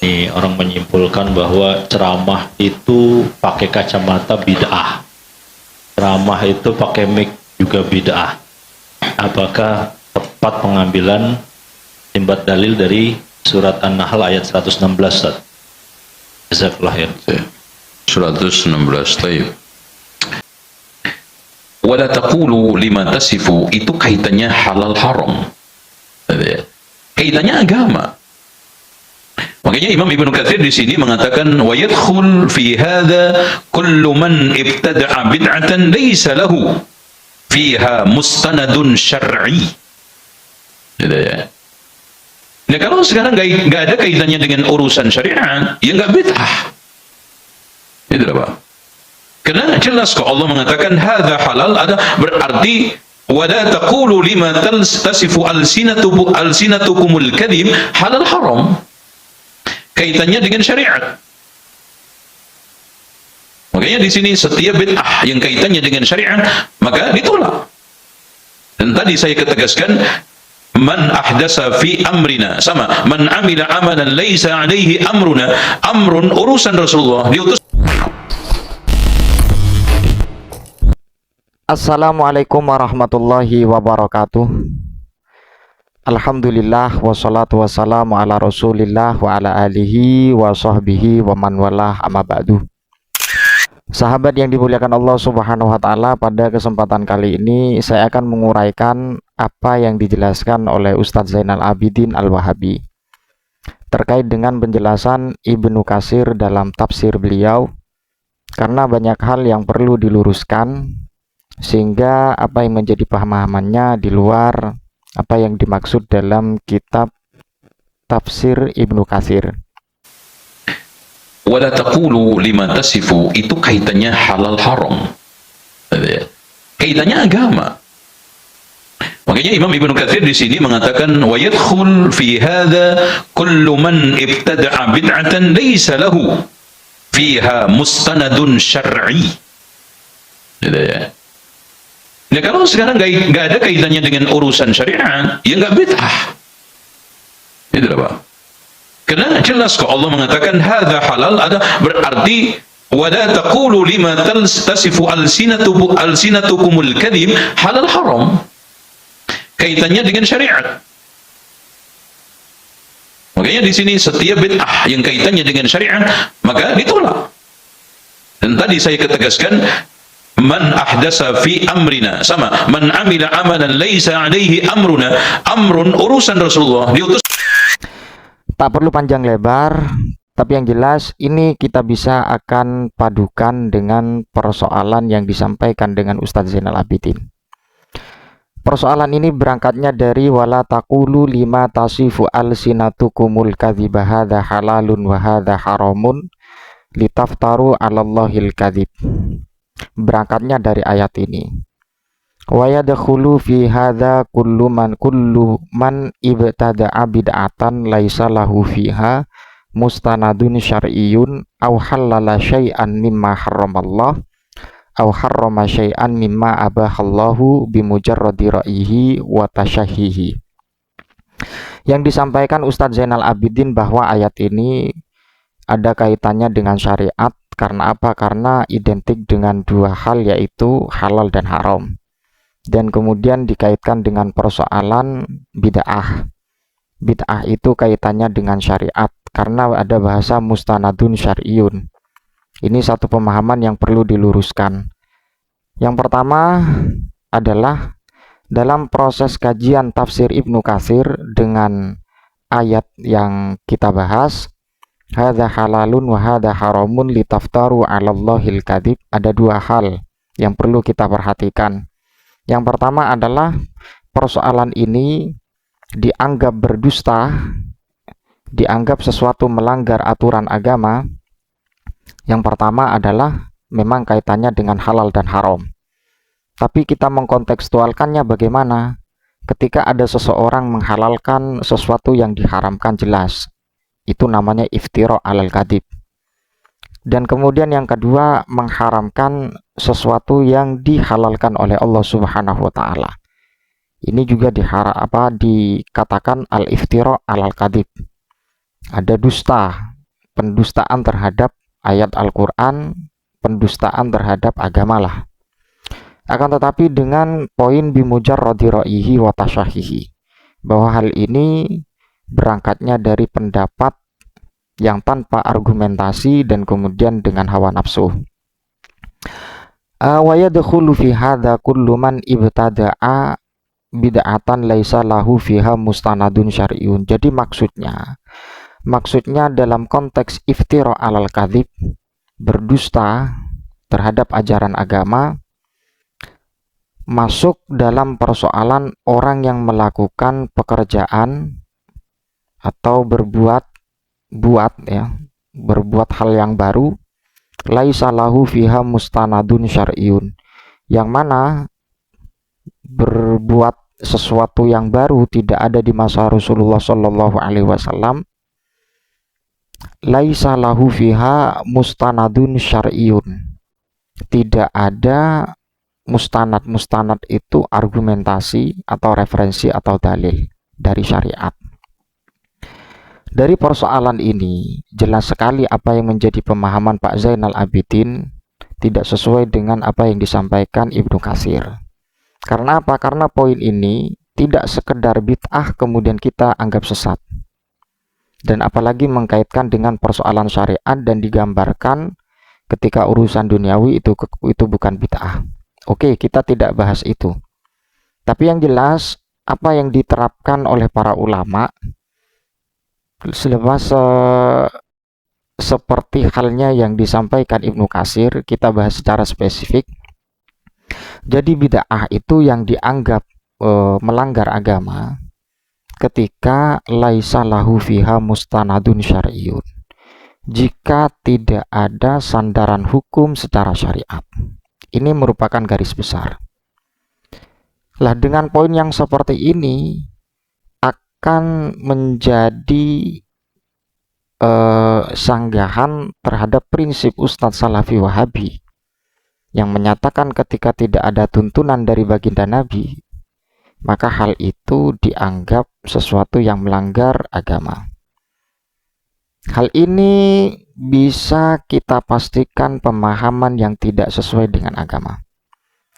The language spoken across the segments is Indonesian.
Ini orang menyimpulkan bahwa ceramah itu pakai kacamata bid'ah. Ceramah itu pakai mic juga bid'ah. Apakah tepat pengambilan istinbat dalil dari surat An-Nahl ayat 116? Jazakallah khair. 116. Taib. Wala taqulu lima tasifu, itu kaitannya halal haram. Kaitannya agama. Makanya Imam Ibnu Katsir di sini mengatakan wa yadkhul fi hadza kullu man ibtada'a bid'atan laysa lahu fiha mustanadun syar'i. Gitu ya. Nah, kalau sekarang nggak ada kaitannya dengan urusan syariat, ya nggak bid'ah. Itu apa? Karena jelas kok Allah mengatakan hadza halal, ada berarti wala taqulu lima tasifu alsinatukumul kadhib halal haram. Kaitannya dengan syariat. Makanya di sini setiap bid'ah yang kaitannya dengan syariat maka ditolak. Dan tadi saya ketegaskan man ahdasa fi amrina, sama man amila amalan laisa alaihi amruna, amrun urusan Rasulullah diutus. Assalamualaikum warahmatullahi wabarakatuh. Alhamdulillah wassalatu wassalamu ala rasulillah wa ala alihi wa sahbihi wa man walah, amma ba'du. Sahabat yang dimuliakan Allah subhanahu wa ta'ala, pada kesempatan kali ini saya akan menguraikan apa yang dijelaskan oleh Ustadz Zainal Abidin Al-Wahabi terkait dengan penjelasan Ibnu Katsir dalam tafsir beliau, karena banyak hal yang perlu diluruskan sehingga apa yang menjadi pemahamannya di luar apa yang dimaksud dalam kitab tafsir Ibnu Katsir. Wala taqulu lima tasifu, itu kaitannya halal haram. Kaitannya agama. Makanya Imam Ibnu Katsir di sini mengatakan wa yadkhul fi hadza kullu man ibtada'a bid'atan laysa lahu fiha mustanadun syar'i. Gitu ya. Nah, kalau sekarang nggak ada kaitannya dengan urusan syariat, ya nggak bid'ah. Itu apa? Karena jelas kok Allah mengatakan hadza halal, ada berarti wala taqulu lima tasifu alsinatukumul kadhib halal haram. Kaitannya dengan syariat. Makanya di sini setiap bid'ah yang kaitannya dengan syariat maka ditolak. Dan tadi saya ketegaskan man ahdasa fi amrina, sama man amila amalan laisa alaihi amruna, amrun urusan Rasulullah diutus. Tak perlu panjang lebar, tapi yang jelas ini kita bisa akan padukan dengan persoalan yang disampaikan dengan Ustadz Zainal Abidin. Persoalan ini berangkatnya dari wala taqulu lima tasifu alsinatukumul kadhiba hadza halalun wa hadza haramun litaftaru 'alallahil kadhib. Berangkatnya dari ayat ini. Wa yadkhulu fi hadza kullu man ibtada'a bid'atan laisa lahu fiha mustanadun syar'iyyun aw halala syai'an mimma harramallah aw harrama syai'an mimma abahallahu bimujarradi ra'yihi wa tashahhihi. Yang disampaikan Ustadz Zainal Abidin bahwa ayat ini ada kaitannya dengan syariat. Karena apa? Karena identik dengan dua hal, yaitu halal dan haram. Dan kemudian dikaitkan dengan persoalan bid'ah. Bid'ah itu kaitannya dengan syariat karena ada bahasa mustanadun syar'iyun. Ini satu pemahaman yang perlu diluruskan. Yang pertama adalah dalam proses kajian tafsir Ibnu Katsir dengan ayat yang kita bahas, hadza halalun wa hadza haramun litaftaru 'alallahil kadzib, ada dua hal yang perlu kita perhatikan. Yang pertama adalah persoalan ini dianggap berdusta, dianggap sesuatu melanggar aturan agama. Yang pertama adalah memang kaitannya dengan halal dan haram. Tapi kita mengkontekstualkannya bagaimana? Ketika ada seseorang menghalalkan sesuatu yang diharamkan jelas, itu namanya iftira alal kadhib. Dan kemudian yang kedua, mengharamkan sesuatu yang dihalalkan oleh Allah Subhanahu wa taala. Ini juga dikatakan al iftira alal kadhib. Ada dusta pendustaan terhadap ayat Al-Quran, pendustaan terhadap agama lah. Akan tetapi dengan poin bimujarradi ra'yihi wa tasyahihi, bahwa hal ini berangkatnya dari pendapat yang tanpa argumentasi dan kemudian dengan hawa nafsu. Wa yadkhulu fi hadza kullu man ibtada'a bid'atan laisa lahu fiha mustanadun syar'iyyun. Jadi maksudnya dalam konteks iftira alal kadzib, berdusta terhadap ajaran agama, masuk dalam persoalan orang yang melakukan pekerjaan atau berbuat hal yang baru, laisa lahu fiha mustanadun syar'iyyun, yang mana berbuat sesuatu yang baru tidak ada di masa Rasulullah Shallallahu Alaihi Wasallam, laisa lahu fiha mustanadun syar'iyyun, tidak ada mustanad. Mustanad itu argumentasi atau referensi atau dalil dari syariat. Dari persoalan ini jelas sekali apa yang menjadi pemahaman Pak Zainal Abidin tidak sesuai dengan apa yang disampaikan Ibnu Katsir. Karena apa? Karena poin ini tidak sekedar bid'ah kemudian kita anggap sesat, dan apalagi mengkaitkan dengan persoalan syariat dan digambarkan ketika urusan duniawi itu bukan bid'ah. Oke, kita tidak bahas itu. Tapi yang jelas apa yang diterapkan oleh para ulama seperti halnya yang disampaikan Ibnu Katsir, kita bahas secara spesifik. Jadi bid'ah itu yang dianggap melanggar agama ketika laisa lahu fiha mustanadun syar'iyyun, jika tidak ada sandaran hukum secara syariat. Ini merupakan garis besar. Lah, dengan poin yang seperti ini akan menjadi sanggahan terhadap prinsip Ustadz Salafi Wahabi yang menyatakan ketika tidak ada tuntunan dari baginda Nabi, maka hal itu dianggap sesuatu yang melanggar agama. Hal ini bisa kita pastikan pemahaman yang tidak sesuai dengan agama.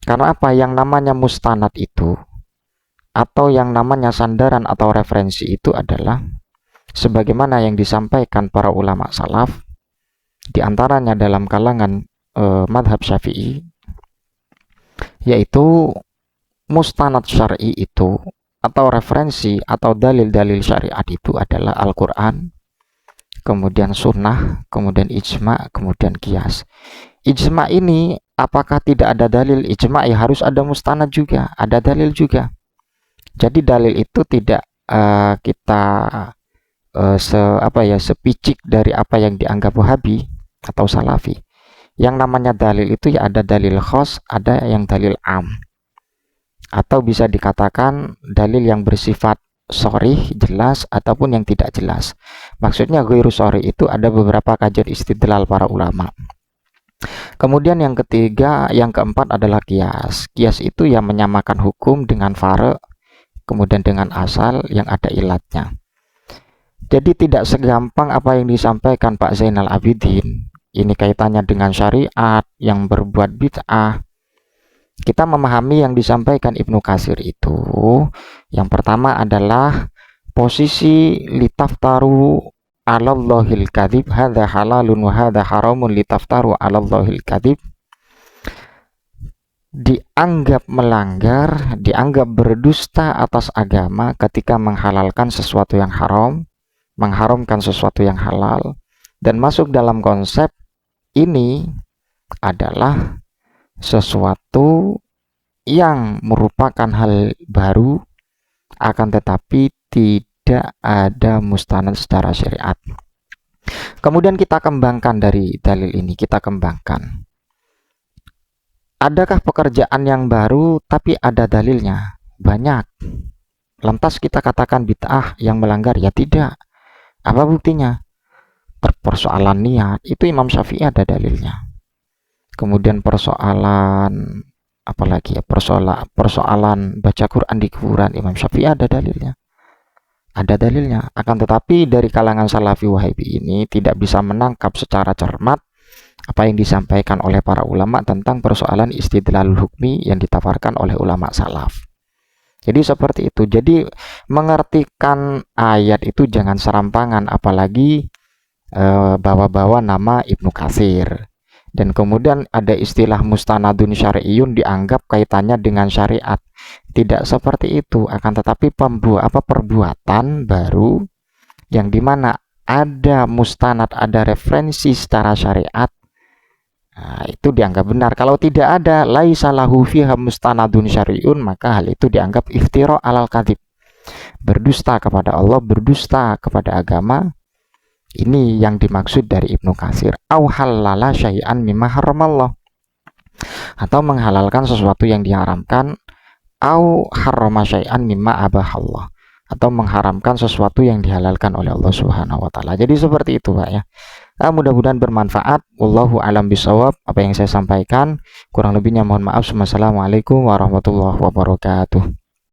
Karena apa? Yang namanya mustanad itu atau yang namanya sandaran atau referensi itu adalah sebagaimana yang disampaikan para ulama salaf, diantaranya dalam kalangan madhab Syafi'i, yaitu mustanad syar'i itu atau referensi atau dalil-dalil syariat itu adalah Al-Quran, kemudian sunnah, kemudian ijma', kemudian qiyas. Ijma' ini apakah tidak ada dalil ijma'? Ya harus ada mustanad juga, ada dalil juga. Jadi dalil itu tidak kita sepicik dari apa yang dianggap Wahabi atau Salafi. Yang namanya dalil itu ya ada dalil khos, ada yang dalil am, atau bisa dikatakan dalil yang bersifat sharih, jelas, ataupun yang tidak jelas. Maksudnya ghairu sharih itu ada beberapa kajian istidlal para ulama. Kemudian yang keempat adalah qiyas. Qiyas itu yang menyamakan hukum dengan fare', kemudian dengan asal yang ada ilatnya. Jadi tidak segampang apa yang disampaikan Pak Zainal Abidin. Ini kaitannya dengan syariat yang berbuat bid'ah. Kita memahami yang disampaikan Ibnu Katsir itu, yang pertama adalah posisi litaftaru 'alallahil kadzib, hadza halalun wa hadza haramun litaftaru 'alallahil kadzib, dianggap melanggar, dianggap berdusta atas agama ketika menghalalkan sesuatu yang haram, mengharamkan sesuatu yang halal, dan masuk dalam konsep ini adalah sesuatu yang merupakan hal baru, akan tetapi tidak ada mustanad secara syariat. Kemudian kita kembangkan dari dalil ini, kita kembangkan. Adakah pekerjaan yang baru tapi ada dalilnya? Banyak. Lantas kita katakan bid'ah yang melanggar? Ya tidak. Apa buktinya? Persoalan niat itu Imam Syafi'i ada dalilnya. Kemudian persoalan apalagi ya, persoalan baca Quran di kuburan, Imam Syafi'i ada dalilnya. Ada dalilnya. Akan tetapi dari kalangan Salafi Wahabi ini tidak bisa menangkap secara cermat apa yang disampaikan oleh para ulama tentang persoalan istidlalul hukmi yang ditawarkan oleh ulama salaf. Jadi seperti itu. Jadi mengartikan ayat itu jangan serampangan, apalagi bawa-bawa nama Ibnu Katsir. Dan kemudian ada istilah mustanadun syar'iyyun dianggap kaitannya dengan syariat. Tidak seperti itu, akan tetapi perbuatan baru yang dimana ada mustanad, ada referensi secara syariat, nah, itu dianggap benar. Kalau tidak ada laisa lahu fiha mustanadun syar'iyyun, maka hal itu dianggap iftira alal kadzib, berdusta kepada Allah, berdusta kepada agama. Ini yang dimaksud dari Ibnu Katsir. Au halala syai'an mimma haramallah, atau menghalalkan sesuatu yang diharamkan. Au harrama syai'an mimma abahallah, atau mengharamkan sesuatu yang dihalalkan oleh Allah Subhanahu wa taala. Jadi seperti itu, Pak ya. Mudah-mudahan bermanfaat. Wallahu alam bisawab. Apa yang saya sampaikan kurang lebihnya mohon maaf. Wassalamualaikum warahmatullahi wabarakatuh.